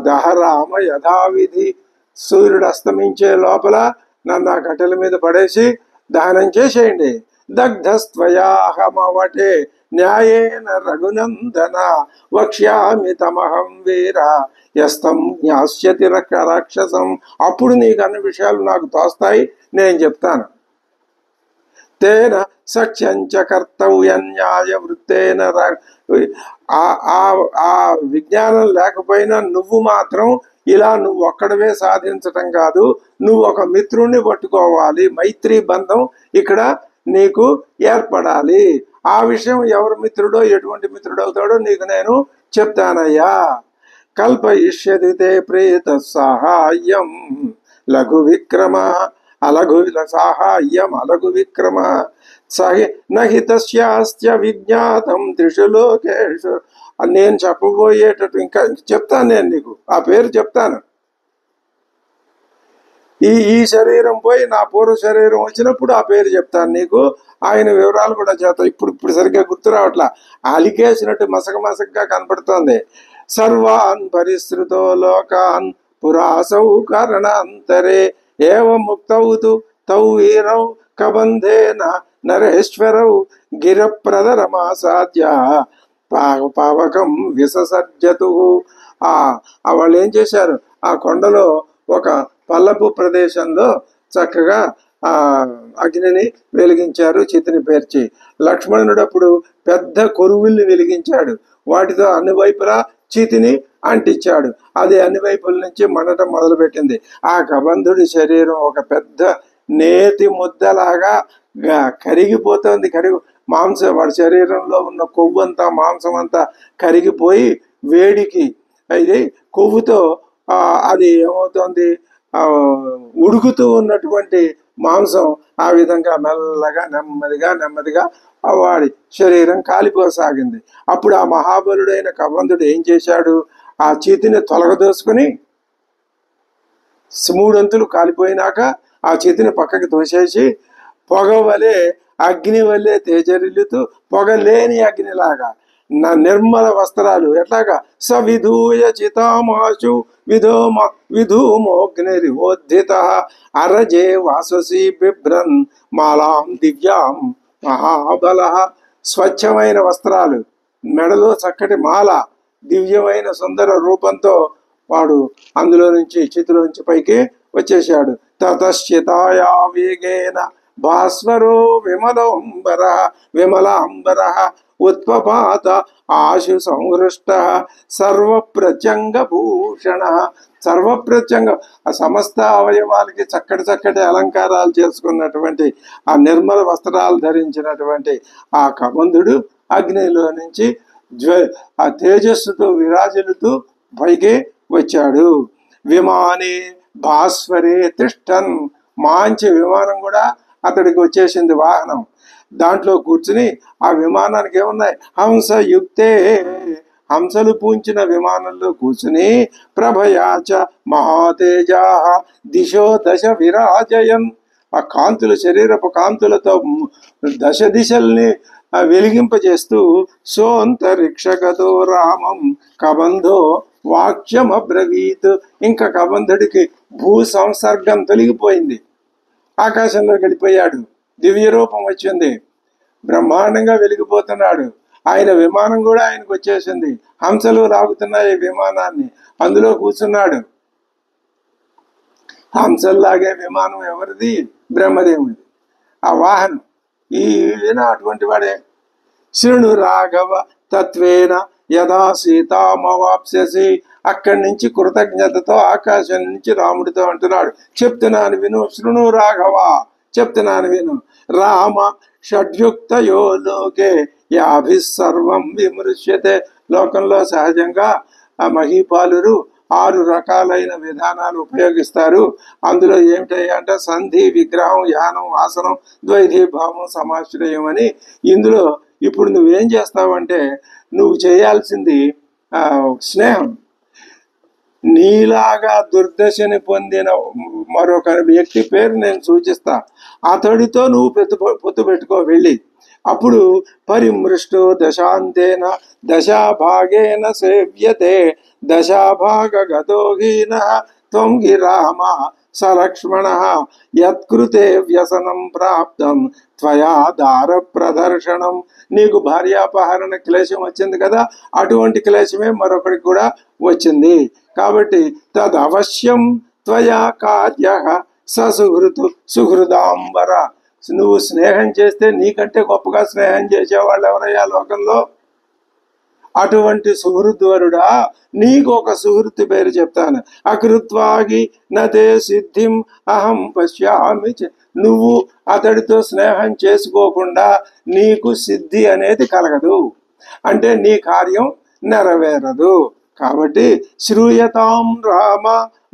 దహరామ యథావిధి. సూర్యుడు అస్తమించే లోపల నన్ను ఆ కట్టెల మీద పడేసి దహనం చేసేయండి. దగ్ధస్త్వయాహమవటే న్యాయేన రఘునందన వక్ష్యామి తమహం వీర యస్తం జ్ఞాస్యతి రాక్షసం. అప్పుడు నీకు అన్ని విషయాలు నాకు తోస్తాయి, నేను చెప్తాను. తేన సఖ్యంచ కర్తవ్య న్యాయ వృత్తేన. ఆ విజ్ఞానం లేకపోయినా నువ్వు మాత్రం ఇలా నువ్వు ఒక్కడవే సాధించటం కాదు, నువ్వు ఒక మిత్రుణ్ణి పట్టుకోవాలి. మైత్రి బంధం ఇక్కడ నీకు ఏర్పడాలి. ఆ విషయం ఎవరు మిత్రుడో ఎటువంటి మిత్రుడు అవుతాడో నీకు నేను చెప్తానయ్యా. కల్పయిష్యతి తే ప్రేత సాహాయ్యం లఘు విక్రమ సాహాయ్యం అలఘు విక్రమ సహి నహి తస్యాస్త్య విజ్ఞాతం త్రిషు లోకేషు. నేను చెప్పబోయేటట్టు ఇంకా చెప్తాను, నేను నీకు ఆ పేరు చెప్తాను. ఈ శరీరం పోయి నా పూర్వ శరీరం వచ్చినప్పుడు ఆ పేరు చెప్తాను నీకు, ఆయన వివరాలు కూడా చేస్తా. ఇప్పుడు సరిగ్గా గుర్తు రావట్లా, అలికేసినట్టు మసకగా కనపడుతోంది. సర్వాన్ పరిశ్రుతో లోకాన్ పురాసౌ కరణాంతరే ఏవ ముక్తౌతు తౌ వీరౌ కబంధేన నరేశ్వరౌ గిరప్రదరమాసాద్య పావకం విససర్జతు. వాళ్ళు ఏం చేశారు, ఆ కొండలో ఒక పల్లపు ప్రదేశంలో చక్కగా అగ్నిని వెలిగించారు, చితిని పేర్చి. లక్ష్మణుడు అప్పుడు పెద్ద కొరువుల్ని వెలిగించాడు, వాటితో అన్ని వైపులా చితిని అంటించాడు. అది అన్ని వైపుల నుంచి మండటం మొదలుపెట్టింది. ఆ కబంధుడి శరీరం ఒక పెద్ద నేతి ముద్దలాగా కరిగిపోతుంది. వాడి శరీరంలో ఉన్న కొవ్వు అంతా, మాంసం అంతా కరిగిపోయి వేడికి ఇది కొవ్వుతో అది ఏమవుతుంది, ఉడుకుతూ ఉన్నటువంటి మాంసం ఆ విధంగా మెల్లగా నెమ్మదిగా వాడి శరీరం కాలిపోసాగింది. అప్పుడు ఆ మహాబలుడైన కబంధుడు ఏం చేశాడు, ఆ చేతిని తొలగదోసుకుని 3 అంతులు కాలిపోయినాక ఆ చేతిని పక్కకి తోసేసి పొగ వలె అగ్ని వల్లే తేజరిల్లుతూ పొగ లేని అగ్నిలాగా నిర్మల వస్త్రాలు ఎట్లాగా సవిధూయ చితామాశు విధూమోగ్నిరివోద్ధిత అరజే వాససి బిభ్రన్ మాలాం దివ్యాం మహాబల. స్వచ్ఛమైన వస్త్రాలు, మెడలో చక్కటి మాల, దివ్యమైన సుందర రూపంతో వాడు అందులో నుంచి చితిలోంచి పైకి వచ్చేశాడు. తతశ్చితాయా వేగేన భాస్వరో విమలాంబర ఉత్పపాత ఆశు సంహృష్ట సర్వప్రత్యంగ భూషణ. సర్వప్రత్యంగ సమస్త అవయవాలకి చక్కటి అలంకారాలు చేసుకున్నటువంటి ఆ నిర్మల వస్త్రాలు ధరించినటువంటి ఆ కబంధుడు అగ్నిలో నుంచి ఆ తేజస్సుతో విరాజిల్లుతూ పైకి వచ్చాడు. విమానే భాస్వరే తిష్టన్. మంచి విమానం కూడా అతడికి వచ్చేసింది, వాహనం. దాంట్లో కూర్చుని ఆ విమానానికి ఏమున్నాయి, హంసయుక్తే, హంసలు పూంచిన విమానంలో కూర్చుని ప్రభయాచ మహాతేజా దిశో దశ విరాజయన్. ఆ కాంతుల శరీరపు కాంతులతో దిశల్ని వెలిగింపజేస్తూ సోంతరిక్షగతో రామం కబంధో వాక్యమబ్రవీత్. ఇంకా కబంధుడికి భూ సంసర్గం తొలగిపోయింది, ఆకాశంలోకి వెళ్ళిపోయాడు, దివ్య రూపం వచ్చింది, బ్రహ్మాండంగా వెలిగిపోతున్నాడు. ఆయన విమానం కూడా ఆయనకు వచ్చేసింది, హంసలు లాగుతున్నాయి విమానాన్ని, అందులో కూర్చున్నాడు. హంసల్లాగే విమానం ఎవరిది, బ్రహ్మదేవుడిది ఆ వాహనం. ఈయన అటువంటి వాడే. శృణు రాఘవ తత్వేన యథా సీతామవాప్స్యసి. అక్కడి నుంచి కృతజ్ఞతతో ఆకాశం నుంచి రాముడితో అంటున్నాడు, చెప్తున్నాను విను, శృణు రాఘవ, చెప్తున్నాను విను. రామ షడ్యుక్తయో లోకే యాభిస్సర్వం విమృశ్యతే. లోకంలో సహజంగా ఆ మహీపాలురు 6 రకాలైన విధానాలు ఉపయోగిస్తారు. అందులో ఏమిటంటే సంధి, విగ్రహం, యానం, ఆసనం, ద్వైధీభావం, సమాశ్రయం అని. ఇందులో ఇప్పుడు నువ్వేం చేస్తావంటే, నువ్వు చేయాల్సింది స్నేహం. నీలాగా దుర్దశని పొందిన మరొక వ్యక్తి పేరు నేను సూచిస్తా, అతడితో నువ్వు పొత్తు పెట్టుకో వెళ్ళి. అప్పుడు పరిమృష్టో దశాంతేన దశాభాగేన సేవ్యతే దశాభాగగతో హీన త్వం హి రామ సలక్ష్మణ యత్కృతే వ్యసనం ప్రాప్తం త్వయా దార ప్రదర్శనం. నీకు భార్యాపహరణ క్లేశం వచ్చింది కదా, అటువంటి క్లేశమే మరొకరికి కూడా వచ్చింది. కాబట్టి తదవశ్యం త్వయా కార్య సుహృదాంబర. నువ్వు స్నేహం చేస్తే నీకంటే గొప్పగా స్నేహం చేసేవాళ్ళు ఎవరయ్యా లోకంలో? అటువంటి సుహృద్వరుడా, నీకు ఒక సుహృతి పేరు చెప్తాను. అకృత్వాగి నతే సిద్ధిం అహం పశ్యామి. నువ్వు అతడితో స్నేహం చేసుకోకుండా నీకు సిద్ధి అనేది కలగదు, అంటే నీ కార్యం నెరవేరదు. కాబట్టి శ్రూయతాం రామ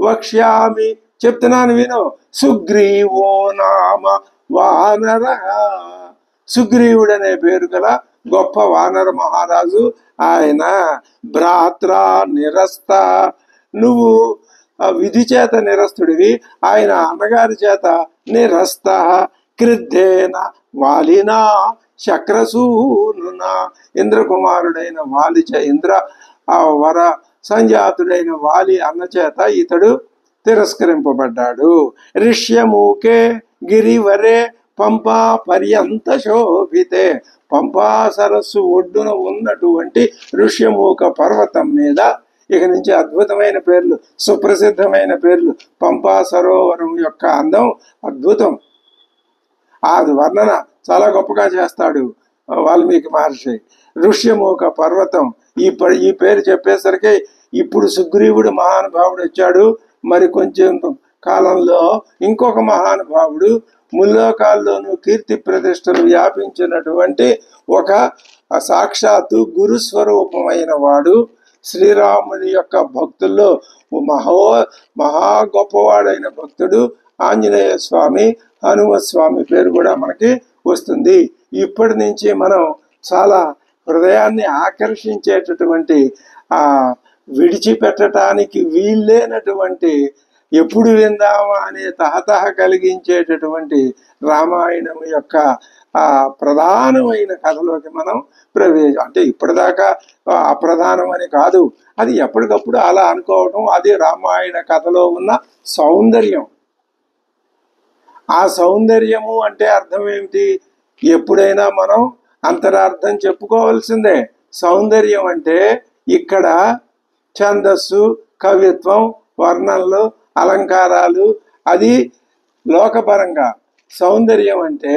వక్ష్యామి, చెప్తున్నాను విను. సుగ్రీవో నామ వానర. సుగ్రీవుడనే పేరు గల గొప్ప వానర మహారాజు ఆయన. భ్రాత్ర నిరస్త. నువ్వు ఆ విధి చేత నిరస్తుడివి, ఆయన అన్నగారి చేత నిరస్త క్రిద్ధేన వాలినా శక్రసూనునా, ఇంద్రకుమారుడైన వాలి ఇంద్ర ఆ వర సంజాతుడైన వాలి అన్న చేత ఇతడు తిరస్కరింపబడ్డాడు. ఋష్యమూకే గిరివరే పంపా పర్యంత శోభితే, పంపా సరస్సు ఒడ్డున ఉన్నటువంటి ఋష్యమూక పర్వతం మీద, ఇక నుంచి అద్భుతమైన పేర్లు, సుప్రసిద్ధమైన పేర్లు. పంపా సరోవరం యొక్క అందం అద్భుతం. అది వర్ణన చాలా గొప్పగా చేస్తాడు వాల్మీకి మహర్షి. ఋష్యమూక పర్వతం, ఈ పేరు చెప్పేసరికి ఇప్పుడు సుగ్రీవుడు మహానుభావుడు వచ్చాడు. మరి కొంచెం కాలంలో ఇంకొక మహానుభావుడు, ముల్లోకాల్లోనూ కీర్తి ప్రతిష్టలు వ్యాపించినటువంటి ఒక సాక్షాత్తు గురుస్వరూపమైన వాడు, శ్రీరాముని యొక్క భక్తుల్లో మహా గొప్పవాడైన భక్తుడు ఆంజనేయ స్వామి, హనుమత్ స్వామి పేరు కూడా మనకి వస్తుంది. ఇప్పటి నుంచి మనం చాలా హృదయాన్ని ఆకర్షించేటటువంటి విడిచిపెట్టడానికి వీల్లేనటువంటి, ఎప్పుడు విందామా అనే తహతహ కలిగించేటటువంటి రామాయణం యొక్క ప్రధానమైన కథలోకి మనం అంటే ఇప్పటిదాకా అప్రధానం అని కాదు, అది ఎప్పటికప్పుడు అలా అనుకోవడం, అది రామాయణ కథలో ఉన్న సౌందర్యం. ఆ సౌందర్యము అంటే అర్థం ఏమిటి? ఎప్పుడైనా మనం అంతరార్థం చెప్పుకోవాల్సిందే. సౌందర్యం అంటే ఇక్కడ ఛందస్సు, కవిత్వం, వర్ణనలు, అలంకారాలు, అది లోకపరంగా. సౌందర్యం అంటే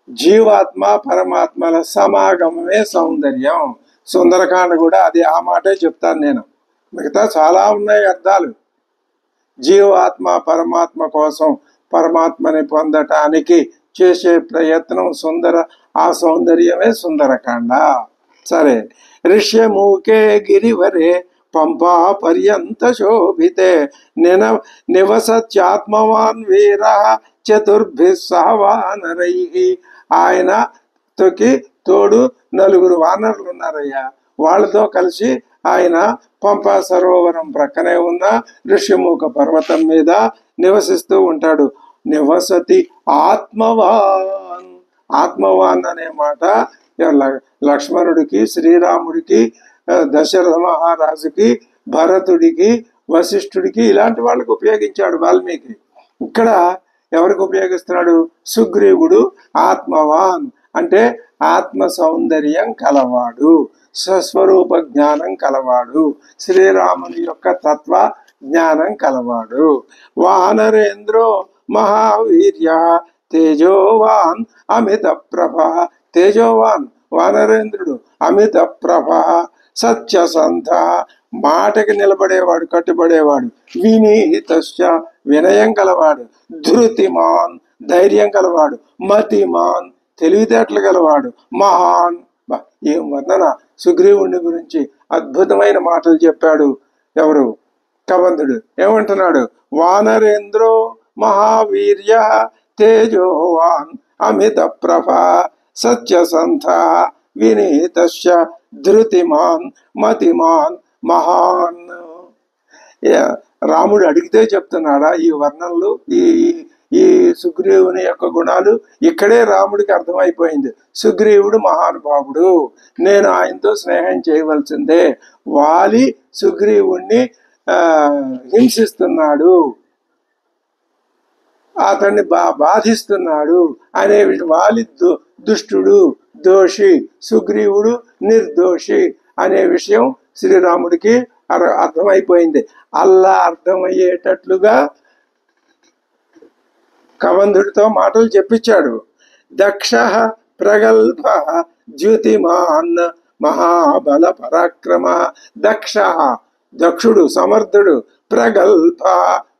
జీవాత్మ పరమాత్మల సమాగమమే సౌందర్యం. సుందరకాండ కూడా అది ఆ మాటే చెప్తాను నేను. మిగతా చాలా ఉన్నాయి అర్థాలు. జీవాత్మ పరమాత్మ కోసం పరమాత్మని పొందటానికి చేసే ప్రయత్నం ఆ సౌందర్యమే సుందరకాండ. సరే, ఋష్యమూకే గిరివరే పంపా పర్యంత శోభితే నివసత్యాత్మవాన్ వీర చతుర్భి సహవానరై, ఆయనతోకి తోడు 4 వానరులు ఉన్నారయ్యా. వాళ్ళతో కలిసి ఆయన పంపా సరోవరం ప్రక్కనే ఉన్న ఋష్యమూక పర్వతం మీద నివసిస్తూ ఉంటాడు. నివసతి ఆత్మవాన్. ఆత్మవాన్ అనే మాట లక్ష్మణుడికి, శ్రీరాముడికి, దశరథ మహారాజుకి, భరతుడికి, వశిష్ఠుడికి, ఇలాంటి వాళ్ళకి ఉపయోగించాడు వాల్మీకి. ఇక్కడ ఎవరికి ఉపయోగిస్తున్నాడు? సుగ్రీవుడు ఆత్మవాన్ అంటే ఆత్మ సౌందర్యం కలవాడు, స్వస్వరూప జ్ఞానం కలవాడు, శ్రీరాముని యొక్క తత్వ జ్ఞానం కలవాడు. వానరేంద్రో మహావీర్య తేజోవాన్ అమిత ప్రభ. తేజోవాన్ వానరేంద్రుడు, అమిత ప్రభ, సత్యసంధ, మాటకి నిలబడేవాడు, కట్టుబడేవాడు, వినీతశ్చ, వినయం కలవాడు, ధృతిమాన్, ధైర్యం కలవాడు, మతిమాన్, తెలివితేటలు గలవాడు, మహాన్. ఏం వర్ణన! సుగ్రీవుని గురించి అద్భుతమైన మాటలు చెప్పాడు ఎవరు? కబంధుడు. ఏమంటున్నాడు? వానరేంద్రో మహావీర్య తేజోవాన్ అమిత ప్రభ సత్యసంధ వినీతశ్చ ధృతిమాన్ మతిమాన్ మహాన్. రాముడు అడిగితే చెప్తున్నాడా ఈ వర్ణనలు, ఈ సుగ్రీవుని యొక్క గుణాలు? ఇక్కడే రాముడికి అర్థమైపోయింది, సుగ్రీవుడు మహానుభావుడు, నేను ఆయనతో స్నేహం చేయవలసిందే. వాలి సుగ్రీవుణ్ణి హింసిస్తున్నాడు, అతన్ని బాధిస్తున్నాడు అనే వాలి దుష్టుడు, దోషి, సుగ్రీవుడు నిర్దోషి అనే విషయం శ్రీరాముడికి అర్థమైపోయింది. అల్లా అర్థమయ్యేటట్లుగా కబంధుడితో మాటలు చెప్పించాడు. దక్ష ప్రగల్భ ద్యుతిమాన్ మహాబల పరాక్రమ. దక్ష, దక్షుడు, సమర్థుడు, ప్రగల్భ,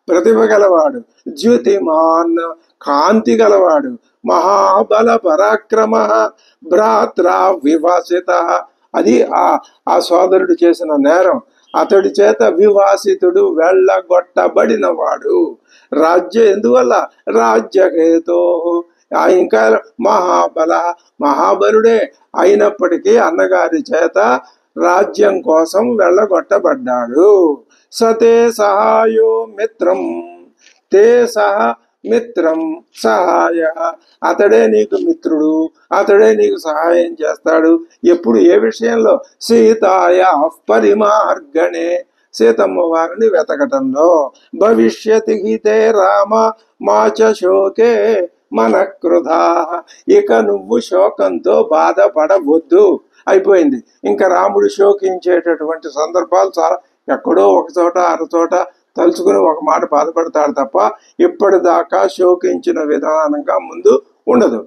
ప్రతిభ గలవాడు, ద్యుతిమాన్, కాంతి గలవాడు, మహాబల పరాక్రమ, భ్రాత్ర వివాసిత. అది ఆ సోదరుడు చేసిన నేరం. అతడి చేత వివాసితుడు, వెళ్ళగొట్టబడినవాడు. ఎందువల్ల? రాజ్యహేతో. ఇంకా మహాబలుడే అయినప్పటికీ అన్నగారి చేత రాజ్యం కోసం వెళ్ళగొట్టబడ్డాడు. సతే సహాయో మిత్రం తే సహ మిత్రం సహాయ. అతడే నీకు మిత్రుడు, అతడే నీకు సహాయం చేస్తాడు. ఎప్పుడు ఏ విషయంలో? సీతాయ పరిమార్గణే, సీతమ్మ వారిని వెతకటంలో. భవిష్యతి హితే రామ మాచ శోకే మన క్రుధా. ఇక నువ్వు శోకంతో బాధపడవద్దు, అయిపోయింది. ఇంకా రాముడు శోకించేటటువంటి సందర్భాలు చాలా, ఎక్కడో ఒక చోట అరచోట తలుచుకుని ఒక మాట బాధపడతాడు తప్ప ఇప్పటిదాకా శోకించిన విధానంగా ముందు ఉండదు.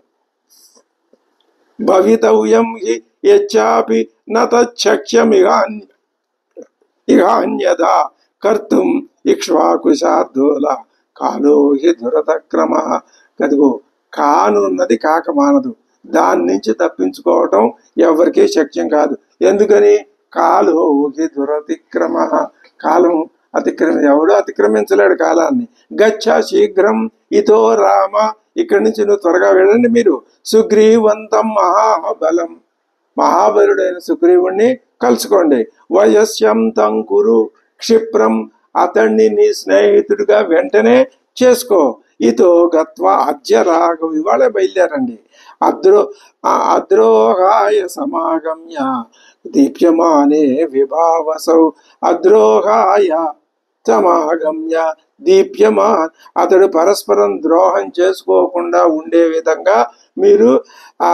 భవితవ్యం హి యచ్చాపి నతచ్చక్ష్యమిహాన్యదా కర్తుం ఇక్ష్వాకుశార్దూల కాలో హి దురతక్రమ. కదుగో, కానున్నది కాక మానదు. దాని నుంచి తప్పించుకోవటం ఎవరికీ శక్యం కాదు. ఎందుకని? కాలో హి దురతిక్రమ, కాలం ఎవడో అతిక్రమించలేడు కాలాన్ని. గచ్చ శీఘ్రం ఇతో రామ, ఇక్కడి నుంచి నువ్వు త్వరగా వెళ్ళండి మీరు. సుగ్రీవంతం మహాబలం, మహాబలుడైన సుగ్రీవుణ్ణి కలుసుకోండి. వయస్యం తంకురు క్షిప్రం, అతన్ని నీ స్నేహితుడిగా వెంటనే చేసుకో. ఇతో గత్వా అద్య రాఘవ, ఇవాళే బయలుదేరండి. అద్రోహాయ సమాగమ్య దీప్యమానే విభావసౌ. అద్రోహాయ సమాగమ్య దీప్యమాన్, అతడు పరస్పరం ద్రోహం చేసుకోకుండా ఉండే విధంగా మీరు ఆ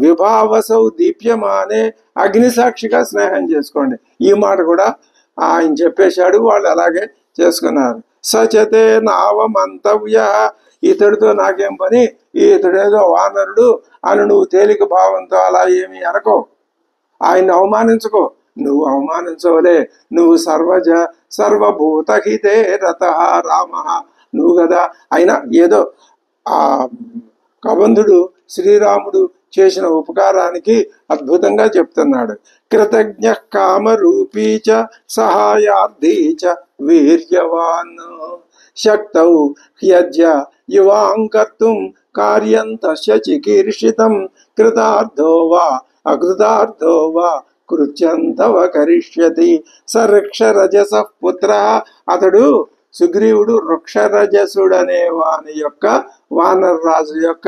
విభావసౌ దీప్యమానే, అగ్నిసాక్షిగా స్నేహం చేసుకోండి. ఈ మాట కూడా ఆయన చెప్పేశాడు, వాళ్ళు అలాగే చేసుకున్నారు. సచతే నావమంతవ్య, ఇతడితో నాకేం పని, ఇతడేదో వానరుడు అని నువ్వు తేలిక భావంతో అలా ఏమి అనకో, ఆయన్ని అవమానించుకో. నువ్వు అవమానించవలే, నువ్వు సర్వభూతహితే రత రామ, నువ్వు కదా. అయినా ఏదో ఆ కబంధుడు శ్రీరాముడు చేసిన ఉపకారానికి అద్భుతంగా చెప్తున్నాడు. కృతజ్ఞ కామరూపీచ సహాయార్థీచ వీర్యవాన్ శక్తౌ హ్యజ్య యువాంకర్తుం కార్యం తస్య చికీర్షితం కృతార్థో వా అకృతార్థో వా కృత్యంతవ కరిష్యతి. సృక్షరజస పుత్ర, అతడు సుగ్రీవుడు వృక్షరజసుడనే వాని యొక్క వానరరాజు యొక్క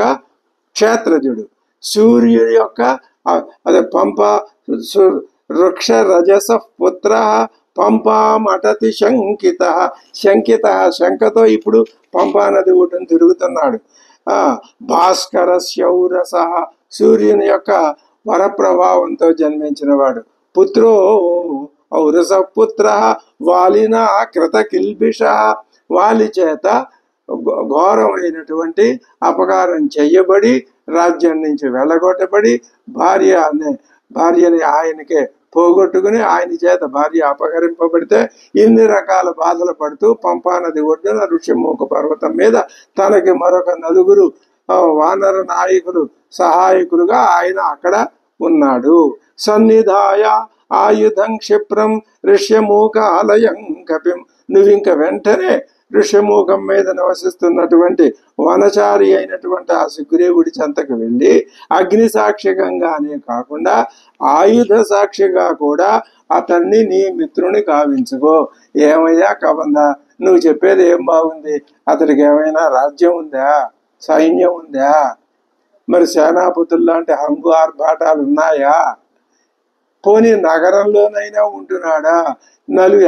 క్షేత్రజుడు. సూర్యుడి యొక్క అదే పంప వృక్షరజస పుత్ర పంపామటతి శంకిత. శంకతో ఇప్పుడు పంపా నది ఒడ్డును తిరుగుతున్నాడు. భాస్కర శౌరస, సూర్యుని యొక్క వరప్రభావంతో జన్మించిన వాడు. పుత్రో ఔరస పుత్ర వాలిన కృత కిల్బిష, వాలి చేత ఘోరమైనటువంటి అపకారం చెయ్యబడి రాజ్యం నుంచి వెళ్ళగొట్టబడి భార్యని ఆయనకే పోగొట్టుకుని ఆయన చేత భార్య అపహరింపబడితే ఇన్ని రకాల బాధలు పడుతూ పంపానది ఒడ్డున ఋషిముఖ పర్వతం మీద తనకి మరొక 4 వానర నాయకులు సహాయకులుగా ఆయన అక్కడ ఉన్నాడు. సన్నిధాయ ఆయుధం క్షిప్రం ఋష్యమూక ఆలయం కపిం, నువ్వింక వెంటనే ఋష్యమూఖం మీద నివసిస్తున్నటువంటి వనచారి అయినటువంటి ఆ సుగ్రీవుడి చెంతకు వెళ్ళి అగ్ని సాక్షికంగానే కాకుండా ఆయుధ సాక్షిగా కూడా అతన్ని నీ మిత్రుని కావించుకో. ఏమయ్యా కబంధ, నువ్వు చెప్పేది ఏం బాగుంది? అతడికి ఏమైనా రాజ్యం ఉందా, సైన్యం ఉందా, మరి సేనాపతులు లాంటి హంగు ఆర్భాటాలు ఉన్నాయా? పోనీ నగరంలోనైనా ఉంటున్నాడా?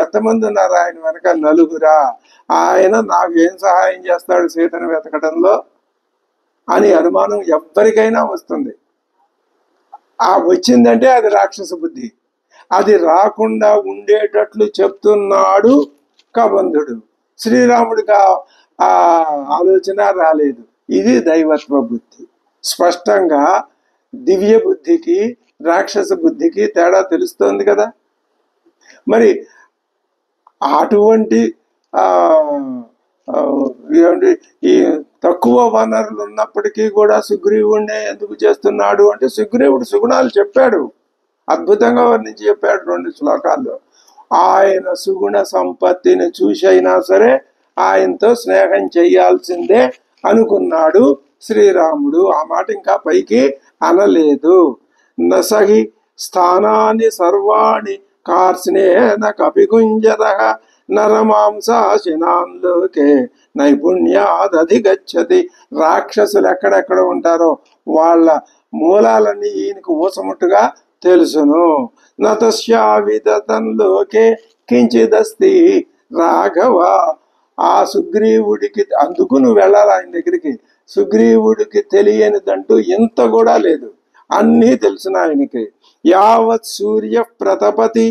ఎంతమంది ఉన్నారు ఆయన వెనక? 4. ఆయన నాకు ఏం సహాయం చేస్తాడు సీతను వెతకడంలో అని అనుమానం ఎవ్వరికైనా వస్తుంది. వచ్చిందంటే అది రాక్షస బుద్ధి. అది రాకుండా ఉండేటట్లు చెప్తున్నాడు కబంధుడు. శ్రీరాముడికి ఆ ఆలోచన రాలేదు. ఇది దైవత్వ బుద్ధి. స్పష్టంగా దివ్య బుద్ధికి రాక్షస బుద్ధికి తేడా తెలుస్తోంది కదా. మరి అటువంటి ఈ తక్కువ వనరులు ఉన్నప్పటికీ కూడా సుగ్రీవుడినే ఎందుకు చేస్తున్నాడు అంటే, సుగ్రీవుడు సుగుణాలు చెప్పాడు, అద్భుతంగా వర్ణించి చెప్పాడు 2 శ్లోకాల్లో. ఆయన సుగుణ సంపత్తిని చూసైనా సరే ఆయనతో స్నేహం చేయాల్సిందే అనుకున్నాడు శ్రీరాముడు. ఆ మాట ఇంకా పైకి అనలేదు. నసహి స్థానాన్ని సర్వాణి కార్స్నేన కపిగుంజర నరమాంసాశినాన్ లోకే నైపుణ్యాదధిగచ్చతి. రాక్షసులు ఎక్కడెక్కడ ఉంటారో వాళ్ళ మూలాలన్నీ ఈయనకు ఊసముట్టుగా తెలుసును. నతస్యావిదతంలోకే కించిదస్తి రాఘవ. ఆ సుగ్రీవుడికి, అందుకు నువ్వు వెళ్ళాలి ఆయన దగ్గరికి. సుగ్రీవుడికి తెలియనిదంటూ ఇంత కూడా లేదు, అన్నీ తెలిసిన ఆయనకి. యావత్ సూర్య ప్రతపతి,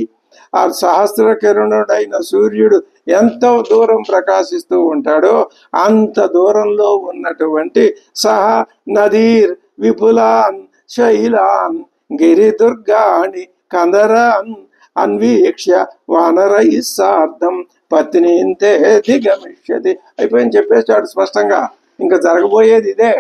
ఆ సహస్ర కిరణుడైన సూర్యుడు ఎంత దూరం ప్రకాశిస్తూ ఉంటాడో అంత దూరంలో ఉన్నటువంటి సహ నదీర్ విపులాన్ శైలాన్ గిరిదుర్గాని కందరాన్ అన్వీక్ష్య వానరై సార్థం పత్నింతే దిగమిష్యతి. అయిపోయింది, చెప్పేశాడు స్పష్టంగా. ఇంకా జరగబోయేది ఇదే.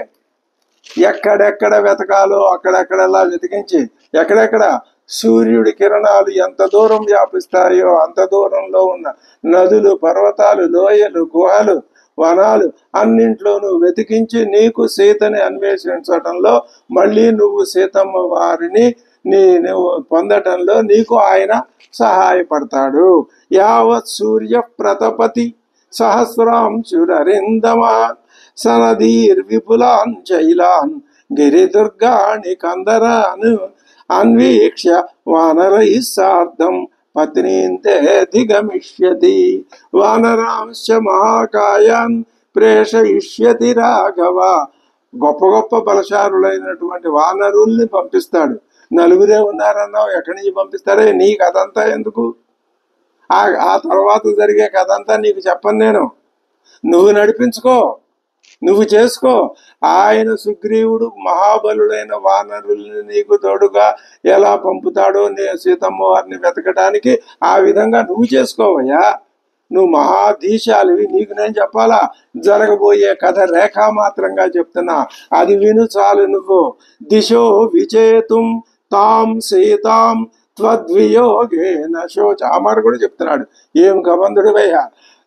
ఎక్కడెక్కడ వెతకాలో అక్కడెక్కడలా వెతికించి, ఎక్కడెక్కడ సూర్యుడి కిరణాలు ఎంత దూరం వ్యాపిస్తాయో అంత దూరంలో ఉన్న నదులు, పర్వతాలు, లోయలు, గుహలు, వనాలు అన్నింట్లోనూ వెతికించి నీకు సీతని అన్వేషించటంలో, మళ్ళీ నువ్వు సీతమ్మ వారిని నువ్వు పొందటంలో నీకు ఆయన సహాయపడతాడు. యావత్ సూర్య ప్రతపతి సహస్రాంశురరిందమా సనదీర్ విపులాన్ శైలాన్ గిరిదుర్గాని కందరాన్ అన్వీక్ష్య వానరై సార్థం పత్నీంతే దిగమిష్యతి. వానరాంశ మహాకాయాన్ ప్రేషయిష్యతి రాఘవ. గొప్ప గొప్ప బలశారులైనటువంటి వానరుల్ని పంపిస్తాడు. నలుగురే ఉన్నారన్నావు, ఎక్కడి నుంచి పంపిస్తాడే? నీ కథంతా ఎందుకు? ఆ తర్వాత జరిగే కథంతా నీకు చెప్పను నేను. నువ్వు నడిపించుకో, నువ్వు చేసుకో. ఆయన సుగ్రీవుడు మహాబలుడైన వానరుల్ని నీకు తోడుగా ఎలా పంపుతాడో సీతమ్మ వారిని వెతకడానికి, ఆ విధంగా నువ్వు చేసుకోవయ్యా. నువ్వు మహాధీశాలివి, నీకు నేను చెప్పాలా? జరగబోయే కథ రేఖామాత్రంగా చెప్తున్నా, అది విను చాలు నువ్వు. దిశో విచేతుం తాం సీతాం త్వద్వియోగేన శోచ. ఆ మాట కూడా చెప్తున్నాడు. ఏం కబంధుడివయ్యా,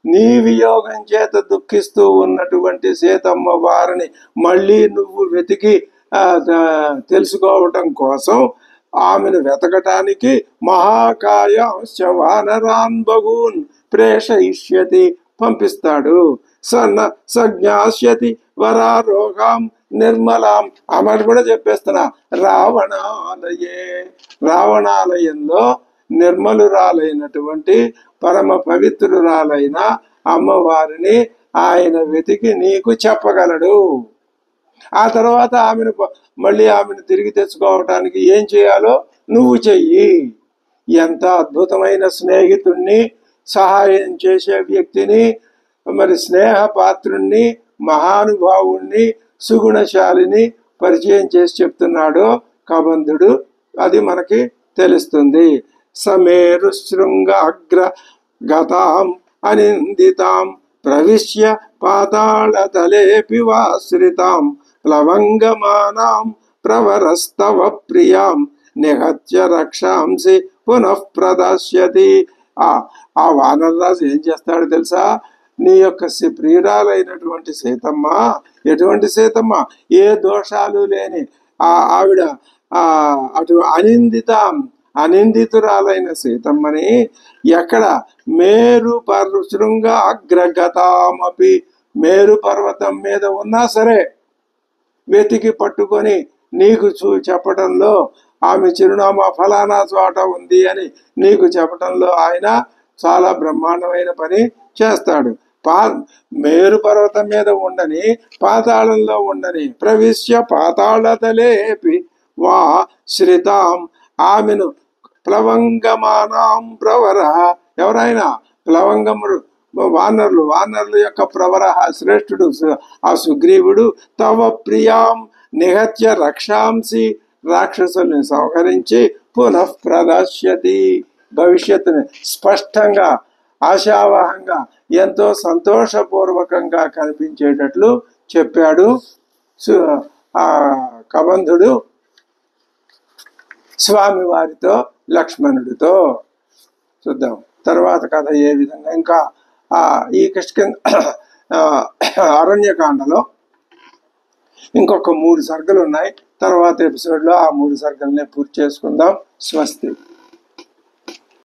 నీ వియోగం చేత దుఃఖిస్తూ ఉన్నటువంటి సీతమ్మ వారిని మళ్ళీ నువ్వు వెతికి తెలుసుకోవటం కోసం ఆమెను వెతకటానికి మహాకాయ వానరాన్ బగూన్ ప్రేషయిష్యతి, పంపిస్తాడు. సజ్ఞాస్యతి వరారోగాం నిర్మలాం. ఆమె కూడా చెప్పేస్తున్నా. రావణాలయంలో నిర్మలురాలైనటువంటి పరమ పవిత్రురాలైన అమ్మవారిని ఆయన వెతికి నీకు చెప్పగలడు. ఆ తర్వాత మళ్ళీ ఆమెను తిరిగి తెచ్చుకోవటానికి ఏం చేయాలో నువ్వు చెయ్యి. ఎంత అద్భుతమైన స్నేహితుణ్ణి, సహాయం చేసే వ్యక్తిని, మరి స్నేహపాత్రుణ్ణి, మహానుభావుణ్ణి, సుగుణశాలిని పరిచయం చేసి చెప్తున్నాడో కబంధుడు. అది మనకి తెలుస్తుంది. సమేరు శృంగాగ్ర గతాం అనిందితాం ప్రవిశ్య పాతాళతలేపి వాశ్రితాం ప్లవంగమానాం ప్రవరస్తవ ప్రియాం నిహత్య రక్షాంసి పునః ప్రదశ్యతి. ఆ వానరరాజు ఏం చేస్తాడు తెలుసా? నీ యొక్క ప్రియురాలైనటువంటి సీతమ్మ, ఎటువంటి సీతమ్మ? ఏ దోషాలు లేని ఆవిడ అటు అనిందితురాలైన సీతమ్మని ఎక్కడ మేరు శృంగ అగ్రగతామపి, మేరు పర్వతం మీద ఉన్నా సరే వెతికి పట్టుకొని నీకు చెప్పటంలో, ఆమె చిరునామా ఫలానా చోట ఉంది అని నీకు చెప్పటంలో ఆయన చాలా బ్రహ్మాండమైన పని చేస్తాడు. మేరు పర్వతం మీద ఉండని, పాతాళంలో ఉండని, ప్రవిశ్య పాతాళతలేపి వా శ్రితాం, ఆమెను ప్లవంగమానాం ప్రవర, ఎవరైనా ప్లవంగముడు వానరుల యొక్క ప్రవర శ్రేష్ఠుడు ఆ సుగ్రీవుడు, తవ ప్రియాం నిహత్య రక్షాంసి, రాక్షసుల్ని సంహరించి పునః ప్రదశ్యతి, భవిష్యత్తుని స్పష్టంగా ఆశావహంగా ఎంతో సంతోషపూర్వకంగా కనిపించేటట్లు చెప్పాడు ఆ కబంధుడు స్వామి వారితో, లక్ష్మణుడితో. చూద్దాం తర్వాత కథ ఏ విధంగా. ఇంకా ఈ అరణ్యకాండలో ఇంకొక 3 సర్గలు ఉన్నాయి. తర్వాత ఎపిసోడ్లో ఆ 3 సర్గల్ని పూర్తి చేసుకుందాం. స్వస్తి.